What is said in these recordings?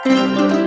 नमस्कार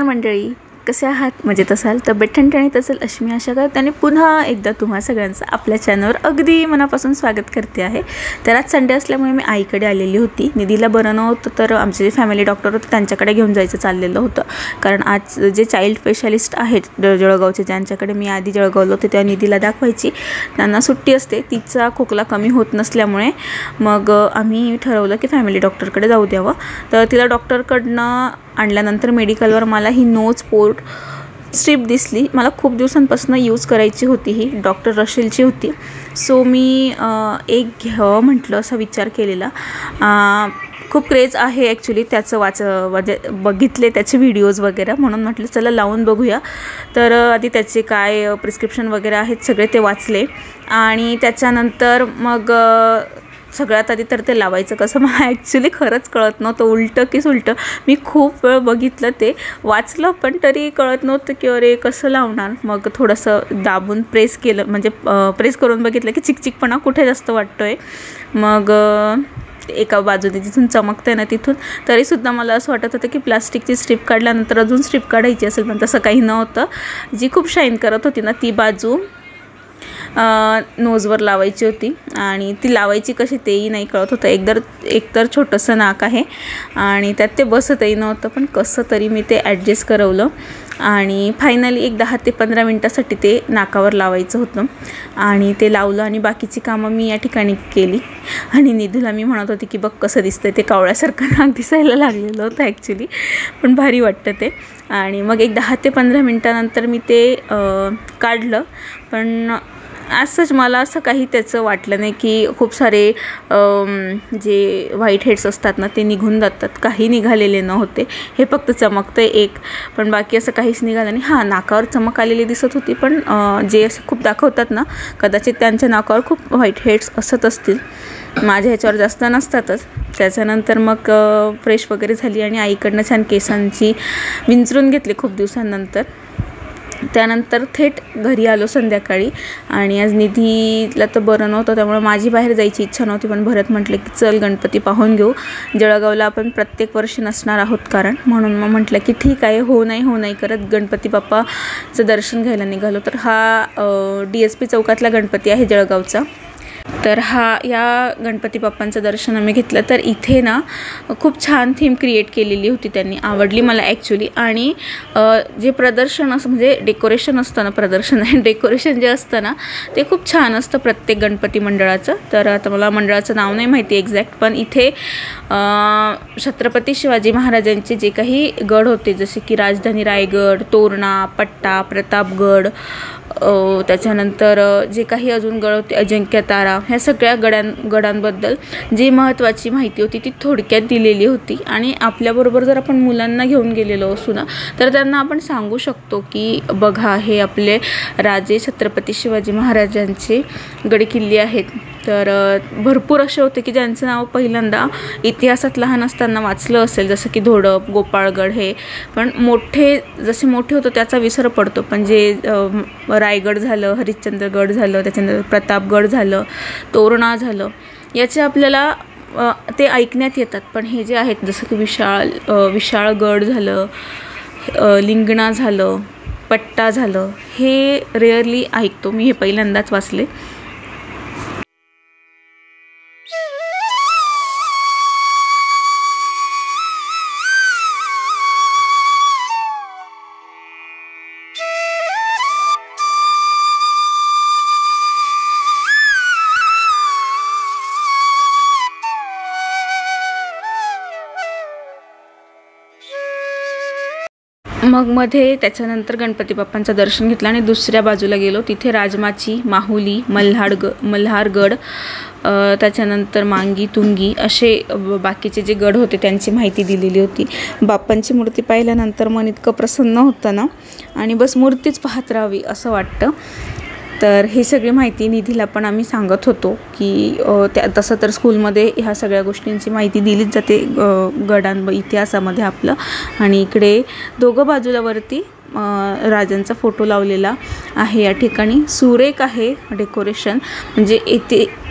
मंडळी, कसे आहात? मजेत असाल, तब्येत ठणठणीत असेल अशी मी आशा करते आणि पुन्हा एकदा तुम्हा सगळ्यांचं आपल्या चॅनलवर अगदी मनापासून स्वागत करते आहे। तर आज संडे असल्यामुळे मी आईकडे आलेली होती। निधीला बरं नव्हतं तर आमचे जे फॅमिली डॉक्टर होते त्यांच्याकडे घेऊन जायचं चाललेलं होतं, कारण आज जे चाइल्ड स्पेशालिस्ट आहेत जळगावचे, ज्यांच्याकडे मी आधी जळगावला होते त्या निधीला दाखवायची, त्यांना सुट्टी असते। तिचा खोकला कमी होत नसल्यामुळे मग आम्ही ठरवलं की फॅमिली डॉक्टरकडे जाऊ द्यावं। तर तिला डॉक्टरकडनं आणल्यानंतर मेडिकलवर मला ही नोज पोर्ट स्ट्रीप दिसली। मला खूप दिवसांपासून यूज करायची होती, ही डॉक्टर रशेलची होती। सो मी एक घ्यावं म्हटलं असा विचार केलेला। खूप क्रेज आहे ॲक्च्युली त्याचं, बघितले त्याचे व्हिडिओज वगैरे, म्हणून म्हटलं चला लावून बघूया। तर आधी त्याचे काय प्रिस्क्रिप्शन वगैरे आहेत सगळे ते वाचले आणि त्याच्यानंतर मग सगळ्यात आधी तर ते लावायचं कसं मला ॲक्च्युली खरंच कळत नव्हतं, उलटं की सुलटं। मी खूप वेळ बघितलं, ते वाचलं, पण तरी कळत नव्हतं की अरे कसं लावणार। मग थोडंसं दाबून प्रेस केलं, म्हणजे प्रेस करून बघितलं की चिकचिकपणा कुठे जास्त वाटतो आहे। मग एका बाजूने जिथून चमकते ना तिथून तरीसुद्धा मला असं वाटत होतं की प्लास्टिकची स्ट्रीप काढल्यानंतर अजून स्ट्रीप काढायची असेल, पण तसं काही नव्हतं। जी खूप शाईन करत होती ना ती बाजू नोजवर लावायची होती आणि ती लावायची कशी तेही नाही कळत होतं। एकतर छोटंसं नाक आहे आणि त्यात ते बसतही नव्हतं, पण कसं तरी मी ते ॲडजस्ट करवलं आणि फायनली एक 10 ते 15 मिनटासाठी ते नाकावर लावायचं होतं आणि ते लावलं आणि बाकीची कामं मी या ठिकाणी केली। आणि निधूला मी म्हणत होती की बघ कसं दिसतंय, ते कावळ्यासारखं नाक दिसायला लागलेलं होतं ॲक्च्युली, पण भारी वाटतं ते। आणि मग एक 10 ते 15 मिनटानंतर मी ते काढलं, पण असंच मला असं काही त्याचं वाटलं नाही की खूप सारे जे व्हाईट हेड्स असतात ना ते निघून जातात, काही निघालेले नव्हते। हे फक्त चमकतं एक, पण बाकी असं काहीच निघालं नाही। हां, नाकावर चमक आलेली दिसत होती, पण जे असं खूप दाखवतात ना कदाचित त्यांच्या नाकावर खूप व्हाईट हेड्स असत असतील, माझ्या ह्याच्यावर जास्त नसतातच। त्याच्यानंतर मग फ्रेश वगैरे झाली आणि आईकडनं छान केसांची विंचरून घेतली खूप दिवसांनंतर। त्यानंतर थेट घरी आलो संध्याकाळी आणि आज निधीला तर बरं नव्हतं, त्यामुळे माझी बाहेर जायची इच्छा नव्हती, पण भरत म्हटलं की चल गणपती पाहून घेऊ, जळगावला आपण प्रत्येक वर्षी नसणार आहोत कारण, म्हणून मग म्हटलं की ठीक आहे, हो नाही करत गणपती बाप्पाचं दर्शन घ्यायला निघालो। तर हा DSP चौकातला गणपती आहे जळगावचा। तर या गणपती बाप्पांचं दर्शन आम्ही घेतलं। तर इथे ना खूप छान थीम क्रिएट केलेली होती त्यांनी, आवडली मला ॲक्च्युली। आणि जे प्रदर्शन असं म्हणजे डेकोरेशन असतं ना, प्रदर्शन आहे डेकोरेशन जे असतं ना ते खूप छान असतं प्रत्येक गणपती मंडळाचं। तर आता मला मंडळाचं नाव नाही माहिती एक्झॅक्ट, पण इथे छत्रपती शिवाजी महाराजांचे जे काही गड होते, जसे की राजधानी रायगड, तोरणा, पट्टा, प्रतापगड, त्याच्यानंतर जे काही अजून गड होते अजिंक्यतारा, ह्या सगळ्या गडांबद्दल जी महत्त्वाची माहिती होती ती थोडक्यात दिलेली होती। आणि आपल्याबरोबर जर आपण मुलांना घेऊन गेलेलो असू ना तर त्यांना आपण सांगू शकतो की बघा हे आपले राजे छत्रपती शिवाजी महाराजांचे गडकिल्ले आहेत। तर भरपूर असे होते की ज्यांचं नाव पहिल्यांदा इतिहासात लहान असताना वाचलं असेल, जसं की धोडप, गोपाळगड हे, पण जसे मोठे होतो त्याचा विसर पडतो। पण जे रायगड झालं, हरिश्चंद्रगड झालं, त्याच्यानंतर प्रतापगड झालं, तोरणा झालं, याचे आपल्याला ते ऐकण्यात येतात, पण हे जे आहेत जसं की विशाळगड झालं, लिंगणा झालं, पट्टा झालं, हे रेअरली ऐकतो मी, हे पहिल्यांदाच वाचले। मग मध्ये त्याच्यानंतर गणपती बाप्पांचं दर्शन घेतलं आणि दुसऱ्या बाजूला गेलो, तिथे राजमाची, माहुली, मल्हारगड, त्याच्यानंतर मांगी, तुंगी असे बाकीचे जे गड होते त्यांची माहिती दिलेली होती। बाप्पांची मूर्ती पाहिल्यानंतर मन इतकं प्रसन्न होतं ना, आणि बस मूर्तीच पाहत राहावी असं वाटतं। तर ही सगळी माहिती निधीला पण आम्ही सांगत होतो की तसं तर स्कूलमध्ये ह्या सगळ्या गोष्टींची माहिती दिलीच जाते इतिहासामध्ये आपलं. आणि इकडे दोघं बाजूला वरती राजांचा फोटो लावलेला आहे. या ठिकाणी सुरेख आहे डेकोरेशन, म्हणजे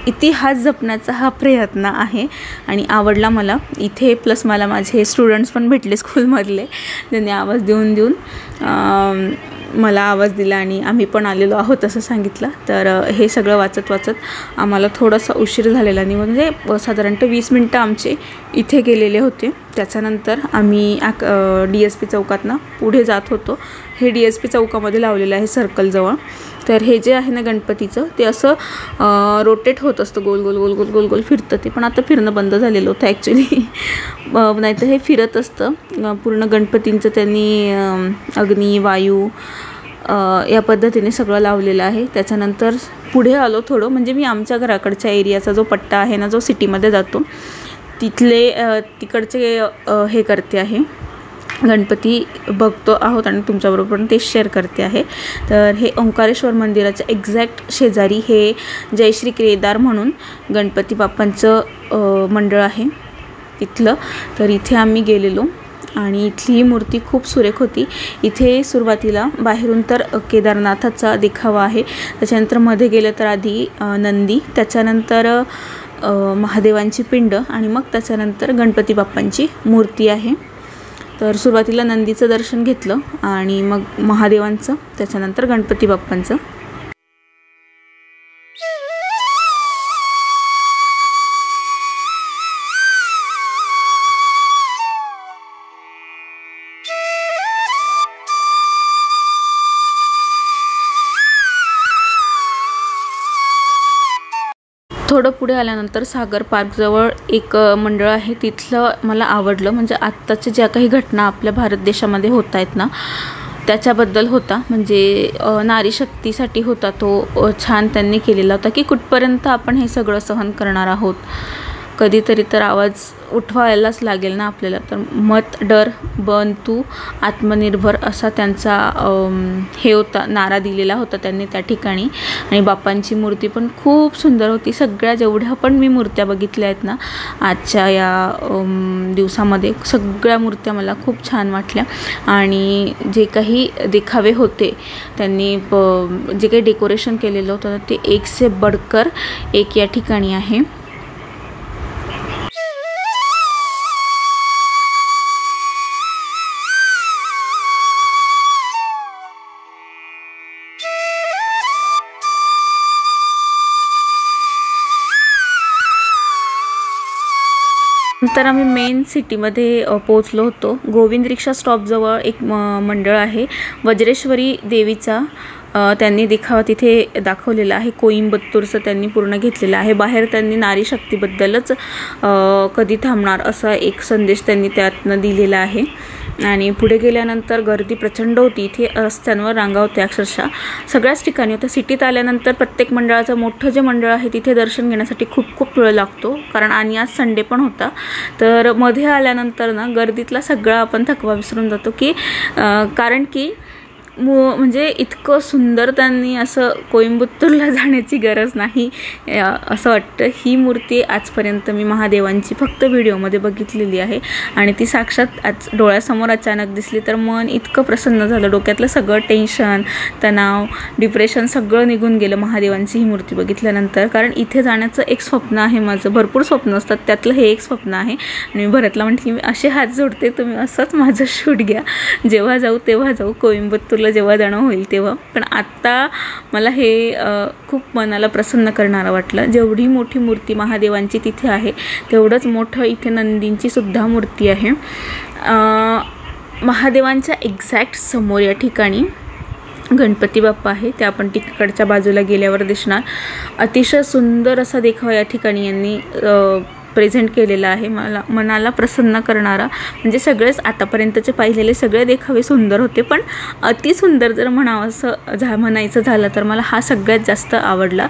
इतिहास जपण्याचा हा प्रयत्न आहे आणि आवडला मला इथे. प्लस मला माझे स्टुडंट्स पण भेटले स्कूलमधले, त्यांनी आवाज देऊन मला आवाज दिला आणि आम्ही पण आलेलो आहोत असं सांगितलं. तर हे सगळं वाचत आम्हाला थोडासा उशीर झालेला नाही, म्हणजे साधारणतः 20 मिनटं आमचे इथे गेलेले होते. त्याच्यानंतर आम्ही DSP चौकातनं पुढे जात होतो. हे DSP चौकामध्ये लावलेलं आहे सर्कलजवळ. तर हे जे आहे ना गणपतीचं, ते असं रोटेट होत असतं, गोल गोल गोल गोल गोल गोल फिरतं ते. पण आता फिरणं बंद झालेलं होतं ॲक्च्युली, नाहीतर हे फिरत असतं पूर्ण. गणपतींचं त्यांनी अग्नी वायू या पद्धतीने सगळं लावलेलं आहे. त्याच्यानंतर पुढे आलो थोडं, म्हणजे मी आमच्या घराकडच्या एरियाचा जो पट्टा आहे ना, जो सिटीमध्ये जातो, तिकडचे हे करते आहे, गणपती बघतो आहोत आणि तुमच्याबरोबर पण तेच शेअर करते आहे. तर हे ओंकारेश्वर मंदिराच्या एक्झॅक्ट शेजारी हे जयश्री केदार म्हणून गणपती बाप्पांचं मंडळ आहे तिथलं. तर इथे आम्ही गेलेलो आणि इथली ही मूर्ती खूप सुरेख होती. इथे सुरुवातीला बाहेरून तर केदारनाथाचा देखावा आहे, त्याच्यानंतर मध्ये गेलं तर आधी नंदी, त्याच्यानंतर महादेवांची पिंड आणि मग त्याच्यानंतर गणपती बाप्पांची मूर्ती आहे. तर सुरुवातीला नंदीचं दर्शन घेतलं आणि मग महादेवांचं, त्याच्यानंतर गणपती बाप्पांचं. थोडं पुढे आल्यानंतर सागर पार्कजवळ एक मंडळ आहे, तिथलं मला आवडलं. म्हणजे आत्ताच्या ज्या काही घटना आपल्या भारत देशामध्ये होत आहेत ना, त्याच्याबद्दल होता. म्हणजे नारी शक्तीसाठी होता तो, छान त्यांनी केलेला होता की कुठपर्यंत आपण हे सगळं सहन करणार आहोत, कधीतरी तर आवाज उठवायलाच लागेल ना आपल्याला. तर मत डर बन तू आत्मनिर्भर असा त्यांचा हे होता, नारा दिलेला होता त्यांनी त्या ठिकाणी. आणि बाप्पांची मूर्ती पण खूप सुंदर होती. सगळ्या जेवढ्या पण मी मूर्त्या बघितल्या आहेत ना आजच्या या दिवसामध्ये, सगळ्या मूर्त्या मला खूप छान वाटल्या. आणि जे काही देखावे होते त्यांनी जे काही डेकोरेशन केलेलं होतं ते एक से बढकर एक या ठिकाणी आहे. नंतर आम्ही मेन सिटीमध्ये पोहोचलो होतो. गोविंद रिक्षा स्टॉपजवळ एक मंडळ आहे, वज्रेश्वरी देवीचा त्यांनी देखावा तिथे दाखवलेला आहे. कोइंबतूरचं त्यांनी पूर्ण घेतलेलं आहे. बाहेर त्यांनी नारी शक्तीबद्दलच कधी थांबणार असा एक संदेश त्यांनी त्यातनं दिलेला आहे. आणि पुढे गेल्यानंतर गर्दी प्रचंड होती. इथे रस्त्यांवर रांगा होत्या अक्षरशः, सगळ्याच ठिकाणी होत्या. सिटीत आल्यानंतर प्रत्येक मंडळाचं मोठं जे मंडळ आहे तिथे दर्शन घेण्यासाठी खूप खूप वेळ लागतो, कारण आणि आज संडे पण होता. तर मध्ये आल्यानंतर ना गर्दीतला सगळा आपण थकवा विसरून जातो की कारण की म्हणजे इतकं सुंदर त्यांनी असं कोइंबतूरला जाण्याची गरज नाही असं वाटतं. ही मूर्ती आजपर्यंत मी महादेवांची फक्त व्हिडिओमध्ये बघितलेली आहे आणि ती साक्षात आज डोळ्यासमोर अचानक दिसली तर मन इतकं प्रसन्न झालं. डोक्यातलं सगळं टेन्शन, तणाव, डिप्रेशन सगळं निघून गेलं महादेवांची ही मूर्ती बघितल्यानंतर. कारण इथे जाण्याचं एक स्वप्न आहे माझं, भरपूर स्वप्न असतात, त्यातलं हे एक स्वप्न आहे. आणि मी भरतला म्हणते की मी असे हात जोडते, तुम्ही असंच माझं शूट घ्या, जेव्हा जाऊ तेव्हा जाऊ, कोइंबतूरला जेव्हा जाणं होईल तेव्हा. पण आत्ता मला हे खूप मनाला प्रसन्न करणारं वाटलं. जेवढी मोठी मूर्ती महादेवांची तिथे आहे तेवढंच मोठं इथे नंदींची सुद्धा मूर्ती आहे. महादेवांच्या एक्झॅक्ट समोर या ठिकाणी गणपती बाप्पा आहे, ते आपण तिकडच्या बाजूला गेल्यावर दिसणार. अतिशय सुंदर असा देखावा या ठिकाणी यांनी प्रेझेंट केलेला आहे, मला मनाला प्रसन्न करणारा. म्हणजे सगळेच आतापर्यंतचे पाहिलेले सगळे देखावे सुंदर होते, पण अतिसुंदर जर म्हणायचं झालं तर मला हा सगळ्यात जास्त आवडला.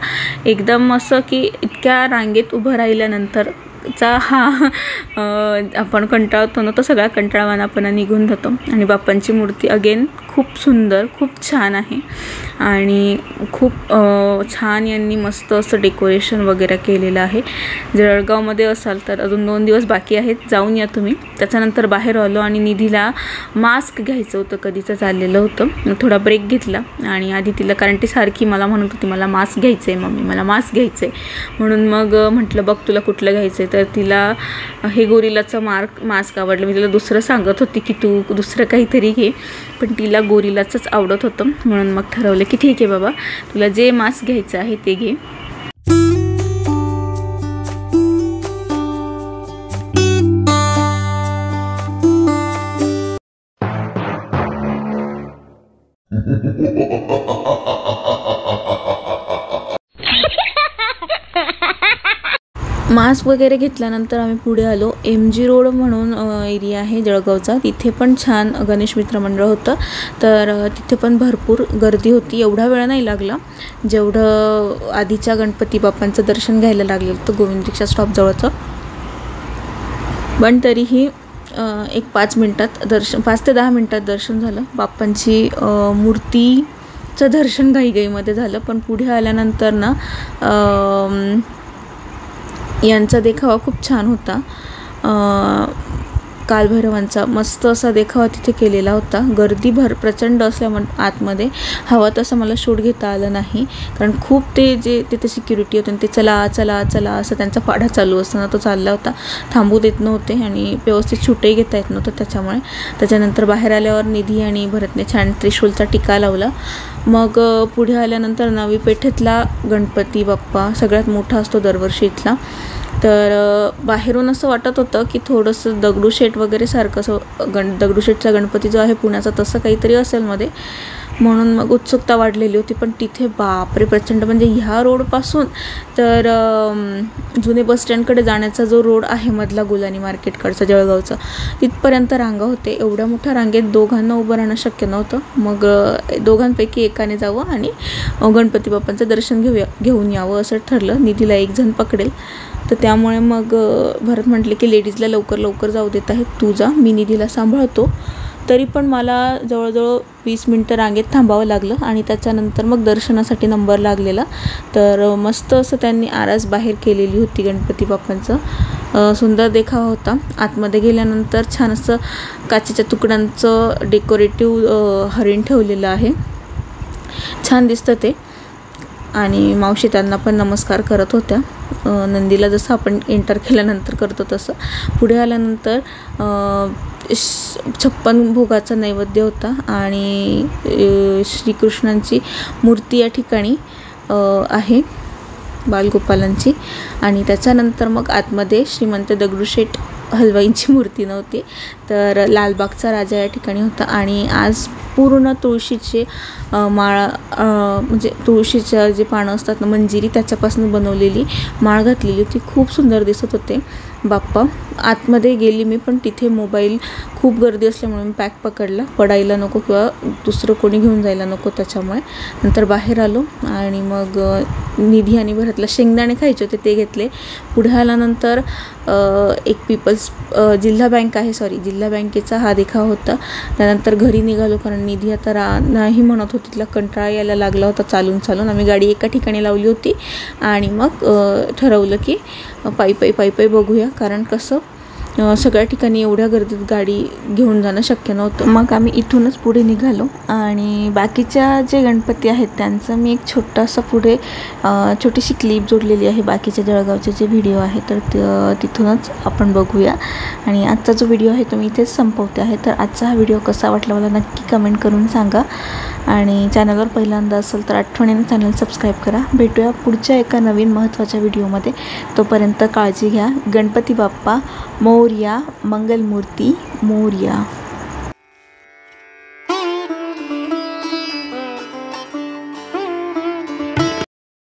एकदम असं की इतक्या रांगेत उभं राहिल्यानंतर हा आपण कंटाळतो ना, तो सगळा कंटाळवाणापणा निघून जातो. आणि बाप्पांची मूर्ती अगेन खूप सुंदर, खूप छान आहे आणि खूप छान यांनी मस्त असं डेकोरेशन वगैरे केलेलं आहे. जळगावमध्ये असाल तर अजून 2 दिवस बाकी आहेत, जाऊन या तुम्ही. त्याच्यानंतर बाहेर आलो आणि निधीला मास्क घ्यायचं होतं, कधीचं चाललेलं होतं. थोडा ब्रेक घेतला आणि आधी तिला, कारण ती सारखी मला म्हणत होती मला मास्क घ्यायचं आहे मम्मी, मला मास्क घ्यायचं आहे. म्हणून मग म्हटलं बघ तुला कुठलं घ्यायचं आहे. तर तिला हे गोरिलाचं मास्क आवडलं. मी तिला दुसरं सांगत होती की तू दुसरं काहीतरी घे, पण तिला गोरिलाचंच आवडत होतं. म्हणून मग ठरवलं की ठीक आहे बाबा, तुला जे मास्क घ्यायचं आहे ते घे. मास्क वगैरे घेतल्यानंतर आम्ही पुढे आलो. MG रोड म्हणून एरिया आहे जळगावचा, तिथे पण छान गणेश मित्र मंडळ होतं. तर तिथे पण भरपूर गर्दी होती. एवढा वेळ नाही लागला जेवढं आधीच्या गणपती बाप्पांचं दर्शन घ्यायला लागलेलं होतं गोविंद रिक्षा स्टॉपजवळचं. पण तरीही एक 5 मिनटात दर्शन, 5 ते 10 मिनटात दर्शन झालं. बाप्पांची मूर्तीचं दर्शन घाईघाईमध्ये झालं. पण पुढे आल्यानंतर ना यांचा देखावा खूप छान होता. कालभैरवांचा मस्त असा देखावा तिथे केलेला होता. गर्दी प्रचंड असल्यामुळे आतमध्ये हवा तसं मला शूट घेता आलं नाही, कारण खूप ते जे तिथे सिक्युरिटी होते ते चला चला चला असं त्यांचा पाढा चालू असताना तो चालला होता. थांबू देत नव्हते आणि व्यवस्थित शूटही घेता येत नव्हतं त्याच्यामुळे. त्याच्यानंतर बाहेर आल्यावर निधी आणि भरतने छान त्रिशूलचा टिका लावला. मग पुढे आल्यानंतर नवी पेठेतला गणपती बाप्पा सगळ्यात मोठा असतो दरवर्षी इथला. तर बाहेरून असं वाटत होतं की थोडंसं दगडूशेठ वगैरे सारखं असं दगडूशेठचा गणपती जो आहे पुण्याचा तसं काहीतरी असेल मध्ये, म्हणून मग उत्सुकता वाढलेली होती. पण तिथे बापरे प्रचंड, म्हणजे ह्या रोडपासून तर जुने बस स्टँडकडे जाण्याचा जो रोड आहे मधला गुलानी मार्केटकडचा जळगावचा, तिथपर्यंत रांगा होते. एवढ्या मोठ्या रांगेत दोघांना उभं राहणं शक्य नव्हतं. मग दोघांपैकी एकाने जावं आणि गणपती बाप्पांचं दर्शन घेऊन यावं असं ठरलं. निधीला एक जण पकडेल, तर त्यामुळे मग भरत म्हटले की लेडीजला लवकर लवकर जाऊ देत आहेत, तू जा, मी निधीला सांभाळतो. तरी पण मला जवळजवळ 20 मिनटं रांगेत थांबावं लागलं आणि त्याच्यानंतर मग दर्शनासाठी नंबर लागलेला. तर मस्त असं त्यांनी आरास बाहेर केलेली होती गणपती बाप्पांचं. सुंदर देखावा होता. आतमध्ये गेल्यानंतर छान असं काचेच्या तुकड्यांचं डेकोरेटिव्ह हरिण ठेवलेलं आहे, छान दिसतं ते. आणि मावशी त्यांना पण नमस्कार करत होत्या. नंदीला जसं आपण एंटर केल्यानंतर करतो तसं. पुढे आल्यानंतर 56 भोगाचा नैवेद्य होता आणि श्रीकृष्णांची मूर्ती या ठिकाणी आहे, बालगोपालांची. आणि त्याच्यानंतर मग आतमध्ये श्रीमंत दगडूशेठ हलवाईंची मूर्ती नव्हती, तर लालबागचा राजा या ठिकाणी होता. आणि आज पूर्ण तुळशीचे माळ, म्हणजे तुळशीच्या जे पानं असतात ना, मंजिरी, त्याच्यापासून बनवलेली माळ घातलेली होती. खूप सुंदर दिसत होते बाप्पा. आतमध्ये गेली मी, पण तिथे मोबाईल खूप गर्दी असल्यामुळे मी पॅक पकडला, पडायला नको किंवा दुसरं कोणी घेऊन जायला नको त्याच्यामुळे. नंतर बाहेर आलो आणि मग निधी आणि भरतला शेंगदाणे खायचे होते ते घेतले. पुढे आल्यानंतर एक पीपल्स जिल्हा बँक आहे, जिल्हा बँकेचा हा देखावा होता. त्यानंतर घरी निघालो, कारण निधी आता नाही म्हणत होती, तिला कंटाळा यायला लागला होता चालून चालून. आम्ही गाडी एका ठिकाणी लावली होती आणि मग ठरवलं की पायी बघूया, कारण कसं सगळ्या ठिकाणी एवढ्या गर्दीत गाडी घेऊन जाणं शक्य नव्हतं. मग आम्ही इथूनच पुढे निघालो आणि बाकीच्या जे गणपती आहेत त्यांचं मी एक छोटासा पुढे छोटीशी क्लिप जोडलेली आहे, बाकीच्या जळगावचे जे व्हिडिओ आहे तर तिथूनच आपण बघूया. आणि आजचा जो व्हिडिओ आहे तो मी इथेच संपवते आहे. तर आजचा हा व्हिडिओ कसा वाटला मला नक्की कमेंट करून सांगा. आणि चॅनलवर पहिल्यांदा असेल तर आठवणीने चॅनल सबस्क्राईब करा. भेटूया पुढच्या एका नवीन महत्त्वाच्या व्हिडिओमध्ये. तोपर्यंत काळजी घ्या. गणपती बाप्पा मोरया, मंगलमूर्ती मोरया.